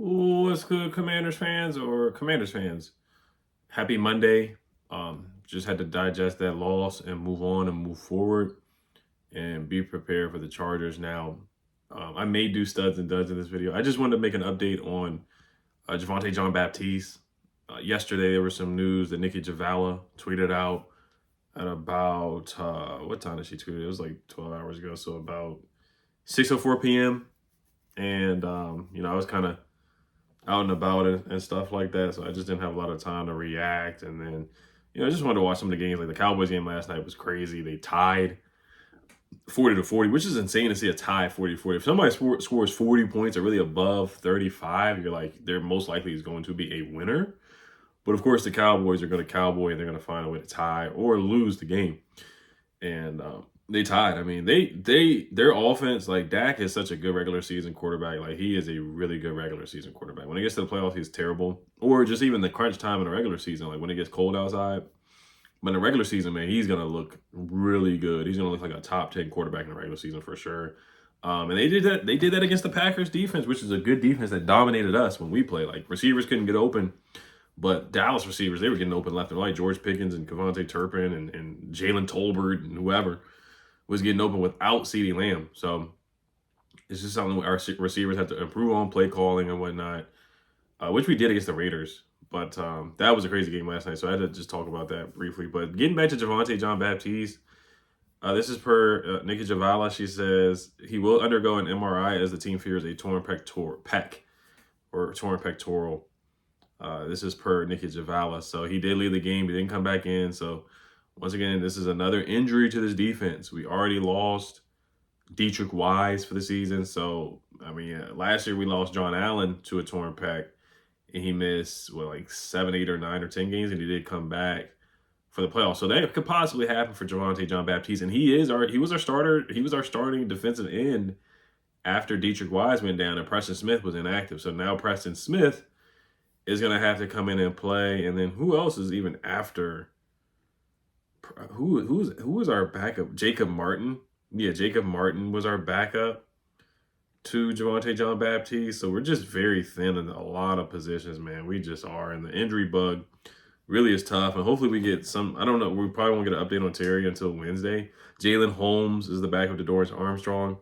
What's good, Commanders fans or Commanders fans? Happy Monday. Just had to digest that loss and move on and move forward and be prepared for the Chargers now. I may do studs and duds in this video. I just wanted to make an update on Javonte John Baptiste. Yesterday, there was some news that Nikki Javala tweeted out at about, what time did she tweet it? It was like 12 hours ago, so about 6:04 p.m. And, I was kind of out and about and stuff like that. So I just didn't have a lot of time to react. And then, I just wanted to watch some of the games. Like the Cowboys game last night was crazy. They tied 40-40, which is insane to see a tie 40-40. If somebody scores 40 points or really above 35, you're like, they're most likely is going to be a winner. But of course, the Cowboys are going to cowboy and they're going to find a way to tie or lose the game. And they tied. I mean, their offense, like Dak is such a good regular season quarterback. Like he is a really good regular season quarterback. When it gets to the playoffs, he's terrible. Or just even the crunch time in the regular season, like when it gets cold outside. But in the regular season, man, he's gonna look really good. He's gonna look like a top 10 quarterback in the regular season for sure. And they did that. They did that against the Packers defense, which is a good defense that dominated us when we play. Like receivers couldn't get open. But Dallas receivers, they were getting open left and right. George Pickens and Javonte Turpin and Jalen Tolbert and whoever was getting open without CeeDee Lamb. So it's just something our receivers have to improve on, play calling and whatnot, which we did against the Raiders. But that was a crazy game last night, so I had to just talk about that briefly. But getting back to Javonte John Baptiste, this is per Nikki Javala. She says he will undergo an MRI as the team fears a torn pectoral. This is per Nikki Javala. So he did leave the game. He didn't come back in. So once again, this is another injury to this defense. We already lost Dietrich Wise for the season. So, I mean, last year we lost John Allen to a torn pec. And he missed, like 7, 8, or 9 or 10 games. And he did come back for the playoffs. So that could possibly happen for Javonte John Baptiste. And he was our starter. He was our starting defensive end after Dietrich Wise went down and Preston Smith was inactive. So now Preston Smith is going to have to come in and play. And then who else is even after? Who was our backup? Jacob Martin. Yeah, Jacob Martin was our backup to Javonte John Baptiste. So we're just very thin in a lot of positions, man. We just are. And the injury bug really is tough. And hopefully we get some, I don't know, we probably won't get an update on Terry until Wednesday. Jalen Holmes is the backup to Doris Armstrong.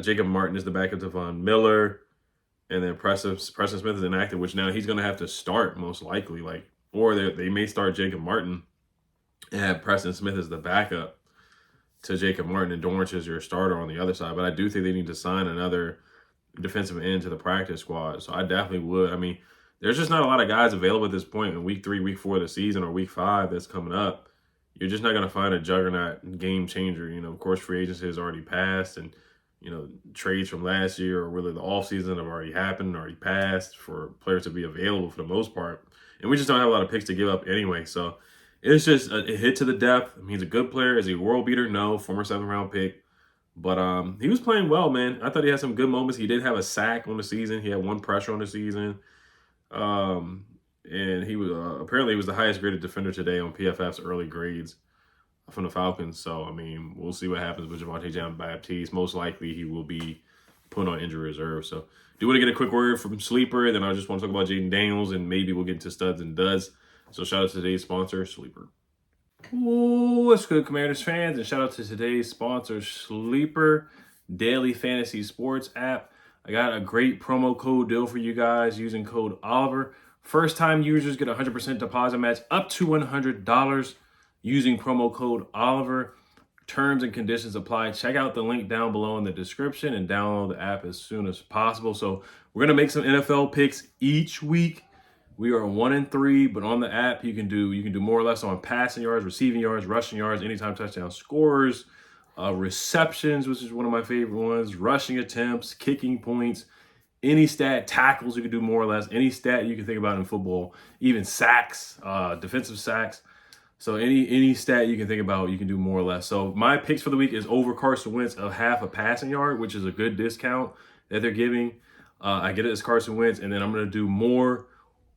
Jacob Martin is the backup to Von Miller. And then Preston Smith is inactive, which now he's going to have to start most likely. Or they may start Jacob Martin and have Preston Smith as the backup to Jacob Martin, and Dorrance is your starter on the other side. But I do think they need to sign another defensive end to the practice squad. So I definitely would. I mean, there's just not a lot of guys available at this point in week 3, week 4 of the season, or week 5 that's coming up. You're just not going to find a juggernaut game changer. Of course, free agency has already passed, and trades from last year or really the offseason have already happened, already passed for players to be available for the most part. And we just don't have a lot of picks to give up anyway. So it's just a hit to the depth. I mean, he's a good player. Is he a world beater? No. Former 7th-round pick. But he was playing well, man. I thought he had some good moments. He did have a sack on the season. He had 1 pressure on the season. And he was apparently he was the highest graded defender today on PFF's early grades from the Falcons. So, I mean, we'll see what happens with Javonte John Baptiste. Most likely he will be put on injury reserve. So, do want to get a quick word from Sleeper. Then I just want to talk about Jayden Daniels, and maybe we'll get into studs and duds. So, shout out to today's sponsor, Sleeper. What's good, Commanders fans? And shout out to today's sponsor, Sleeper, daily fantasy sports app. I got a great promo code deal for you guys using code Oliver. First-time users get a 100% deposit match up to $100 using promo code Oliver. Terms and conditions apply. Check out the link down below in the description and download the app as soon as possible. So we're going to make some NFL picks each week. We are 1-3, but on the app you can do more or less on passing yards, receiving yards, rushing yards, anytime touchdown scores, receptions, which is one of my favorite ones, rushing attempts, kicking points, any stat, tackles you can do more or less, any stat you can think about in football, even sacks, defensive sacks. So any stat you can think about, you can do more or less. So my picks for the week is over Carson Wentz of half a passing yard, which is a good discount that they're giving. I get it as Carson Wentz, and then I'm going to do more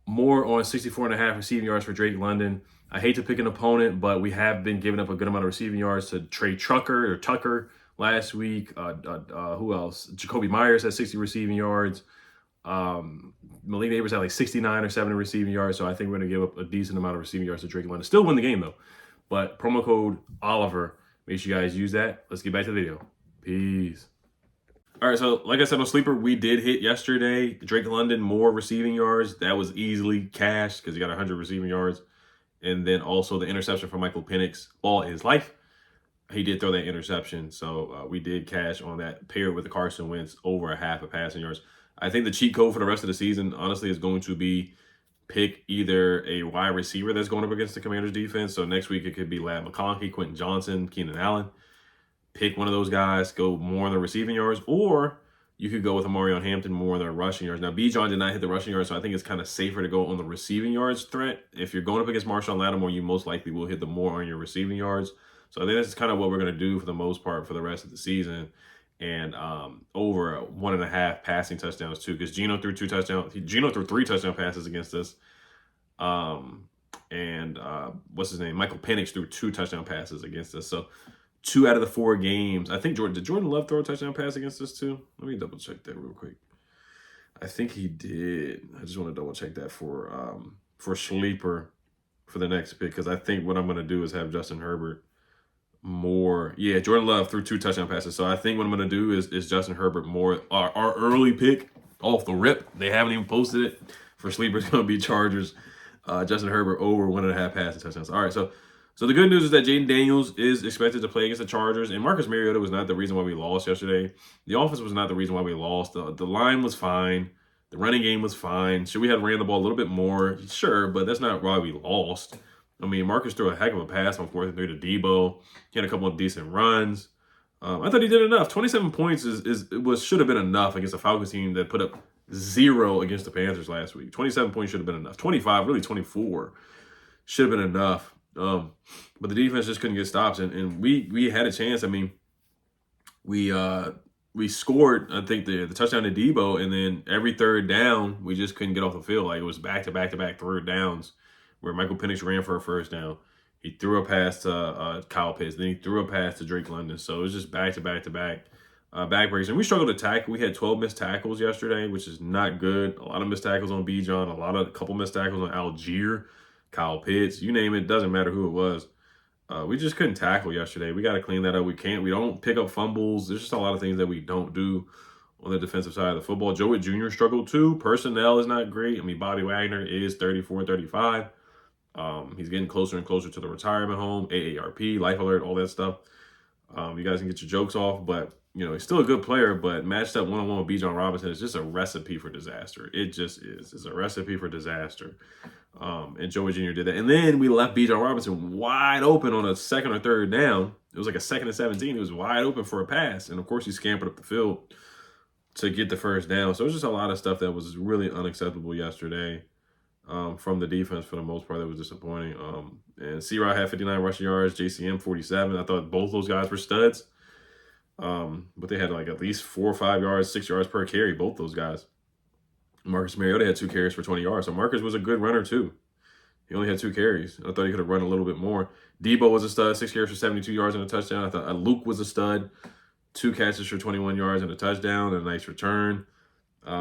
on 64.5 receiving yards for Drake London. I hate to pick an opponent, but we have been giving up a good amount of receiving yards to Trey Tucker last week. Who else? Jacoby Myers has 60 receiving yards. Malik Neighbors had like 69 or 70 receiving yards, so I think we're going to give up a decent amount of receiving yards to Drake London. Still win the game, though. But promo code Oliver, make sure you guys use that. Let's get back to the video. Peace. All right, so like I said on Sleeper, we did hit yesterday. Drake London, more receiving yards. That was easily cashed because he got 100 receiving yards. And then also the interception from Michael Penix all his life. He did throw that interception, so we did cash on that paired with the Carson Wentz over a half of passing yards. I think the cheat code for the rest of the season, honestly, is going to be pick either a wide receiver that's going up against the Commanders defense. So next week it could be Ladd McConkey, Quentin Johnson, Keenan Allen. Pick one of those guys, go more on the receiving yards, or you could go with Amarion Hampton more on the rushing yards. Now, Bijan did not hit the rushing yards, so I think it's kind of safer to go on the receiving yards threat. If you're going up against Marshawn Lattimore, you most likely will hit the more on your receiving yards. So I think that's kind of what we're going to do for the most part for the rest of the season. And over 1.5 passing touchdowns too, because Geno threw 2 touchdowns. Geno threw 3 touchdown passes against us. What's his name? Michael Penix threw 2 touchdown passes against us. So 2 out of the 4 games. I think did Jordan Love throw a touchdown pass against us too? Let me double check that real quick. I think he did. I just want to double check that for Sleeper for the next pick, because I think what I'm going to do is have Justin Herbert more. Yeah, Jordan Love threw 2 touchdown passes. So I think what I'm going to do is Justin Herbert more. Our early pick off the rip. They haven't even posted it. For Sleeper, it's going to be Chargers. Justin Herbert over 1.5 passing touchdowns. All right, so the good news is that Jayden Daniels is expected to play against the Chargers, and Marcus Mariota was not the reason why we lost yesterday. The offense was not the reason why we lost. The line was fine. The running game was fine. Should we have ran the ball a little bit more? Sure, but that's not why we lost. I mean, Marcus threw a heck of a pass on 4th and 3 to Debo. He had a couple of decent runs. I thought he did enough. 27 points should have been enough against a Falcons team that put up 0 against the Panthers last week. 27 points should have been enough. 25, really 24, should have been enough. But the defense just couldn't get stops, and we had a chance. I mean, we scored, I think, the touchdown to Debo, and then every third down we just couldn't get off the field. Like, it was back to back to back third downs where Michael Penix ran for a first down. He threw a pass to Kyle Pitts, then he threw a pass to Drake London. So it was just back to back to back breaks. And we struggled to tackle. We had 12 missed tackles yesterday, which is not good. A lot of missed tackles on Bijan, a couple missed tackles on Algier, Kyle Pitts, you name it, doesn't matter who it was. We just couldn't tackle yesterday. We got to clean that up. We don't pick up fumbles. There's just a lot of things that we don't do on the defensive side of the football. Joe Witt Jr. struggled too. Personnel is not great. I mean, Bobby Wagner is 34, 35. He's getting closer and closer to the retirement home, AARP, Life Alert, all that stuff. You guys can get your jokes off, but he's still a good player, but matched up one-on-one with Bijan Robinson is just a recipe for disaster. It just is. It's a recipe for disaster. And Joey Jr. did that. And then we left Bijan Robinson wide open on a 2nd or 3rd down. It was like a 2nd and 17. He was wide open for a pass. And of course, he scampered up the field to get the first down. So it was just a lot of stuff that was really unacceptable yesterday from the defense for the most part. That was disappointing. And C-Rod had 59 rushing yards, JCM 47. I thought both those guys were studs. But they had like at least 4 or 5 yards, 6 yards per carry, both those guys. Marcus Mariota had 2 carries for 20 yards. So Marcus was a good runner too. He only had 2 carries. I thought he could have run a little bit more. Debo was a stud, 6 carries for 72 yards and a touchdown. I thought Luke was a stud, 2 catches for 21 yards and a touchdown and a nice return.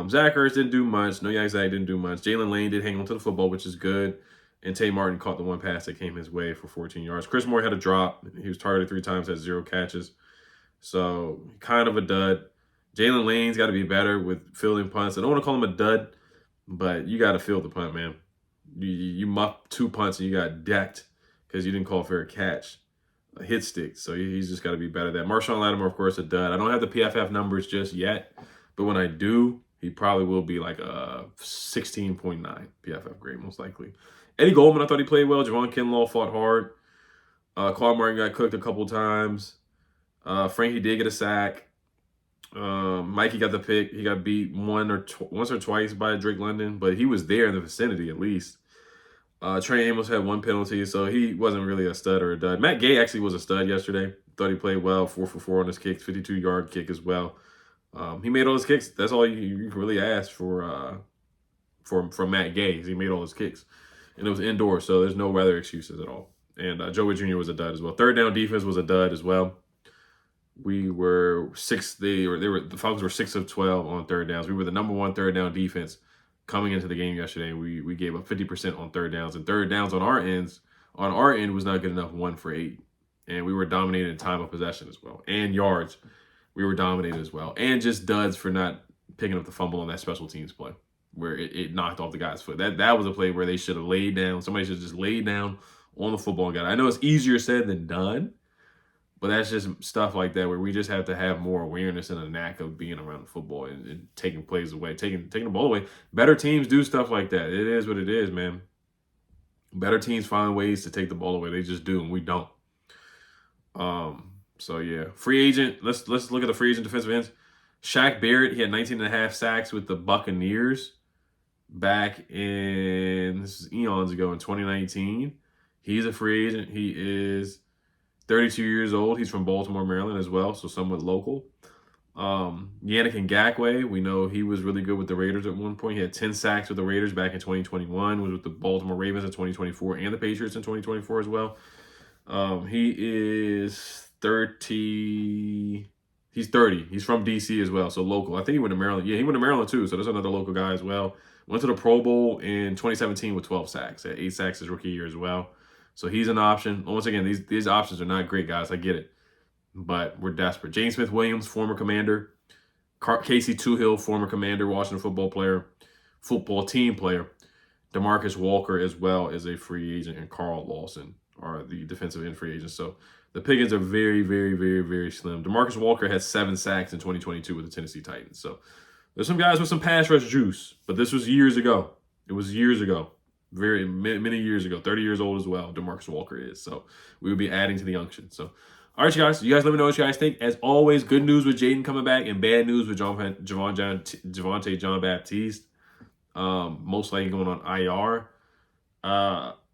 Zach Ertz didn't do much. No, Zach didn't do much. Jalen Lane did hang on to the football, which is good. And Tay Martin caught the one pass that came his way for 14 yards. Chris Moore had a drop. He was targeted 3 times, had 0 catches. So kind of a dud. Jalen Lane's got to be better with fielding punts. I don't want to call him a dud, but you got to field the punt, man. You muffed 2 punts and you got decked because you didn't call for a catch. A hit stick. So he's just got to be better at that. Marshawn Lattimore, of course, a dud. I don't have the PFF numbers just yet, but when I do, he probably will be like a 16.9 PFF grade, most likely. Eddie Goldman, I thought he played well. Javon Kinlaw fought hard. Claude Martin got cooked a couple times. Frankie did get a sack. Mikey got the pick. He got beat once or twice by Drake London, but he was there in the vicinity at least. Trey Amos had 1 penalty, so he wasn't really a stud or a dud. Matt Gay actually was a stud yesterday. Thought he played well, 4 for 4 on his kicks, 52-yard kick as well. He made all his kicks. That's all you really ask for from Matt Gay. He made all his kicks, and it was indoors, so there's no weather excuses at all. And Joey Jr. was a dud as well. 3rd down defense was a dud as well. We were the Falcons were 6 of 12 on third downs. We were the number one third down defense coming into the game yesterday. We gave up 50% on third downs, and third downs on our end was not good enough, 1 for 8. And we were dominated in time of possession as well. And yards. We were dominated as well. And just duds for not picking up the fumble on that special teams play where it knocked off the guy's foot. That was a play where they should have laid down. Somebody should have just laid down on the football and got it. I know it's easier said than done, but that's just stuff like that where we just have to have more awareness and a knack of being around the football and taking plays away, taking the ball away. Better teams do stuff like that. It is what it is, man. Better teams find ways to take the ball away. They just do, and we don't. So yeah, free agent. Let's look at the free agent defensive ends. Shaq Barrett, he had 19.5 sacks with the Buccaneers back in, this is eons ago, in 2019. He's a free agent. He is 32 years old. He's from Baltimore, Maryland as well, so somewhat local. Yannick Ngakoue, we know he was really good with the Raiders at one point. He had 10 sacks with the Raiders back in 2021, was with the Baltimore Ravens in 2024, and the Patriots in 2024 as well. He is 30. He's 30. He's from DC as well, so local. I think he went to Maryland. Yeah, he went to Maryland too, so there's another local guy as well. Went to the Pro Bowl in 2017 with 12 sacks. Had 8 sacks his rookie year as well. So he's an option. Once again, these options are not great, guys. I get it. But we're desperate. James Smith-Williams, former commander. Casey Toohill, former commander, Washington football team player. DeMarcus Walker as well as a free agent, and Carl Lawson are the defensive end free agents. So the pickings are very, very, very, very slim. DeMarcus Walker had 7 sacks in 2022 with the Tennessee Titans. So there's some guys with some pass rush juice, but this was years ago. It was years ago. Very many years ago. 30 years old as well, DeMarcus Walker is. So we will be adding to the unction. So, all right, you guys. You guys let me know what you guys think. As always, good news with Jayden coming back and bad news with Javonte John Baptiste. Most likely going on IR.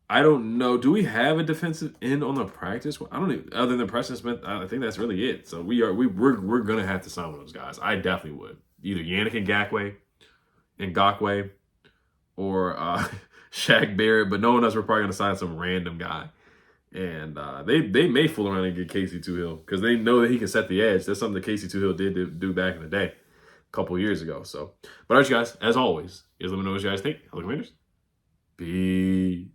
I don't know. Do we have a defensive end on the practice? I don't even, other than Preston Smith. I think that's really it. So we're gonna have to sign one of those guys. I definitely would. Either Yannick Ngakoue, or Shaq Barrett. But knowing us, we're probably gonna sign some random guy. And they may fool around and get Casey Toohill because they know that he can set the edge. That's something that Casey Toohill did do back in the day, a couple of years ago. So, but all right, you guys, as always, let me know what you guys think. Hello, Commanders. Peace.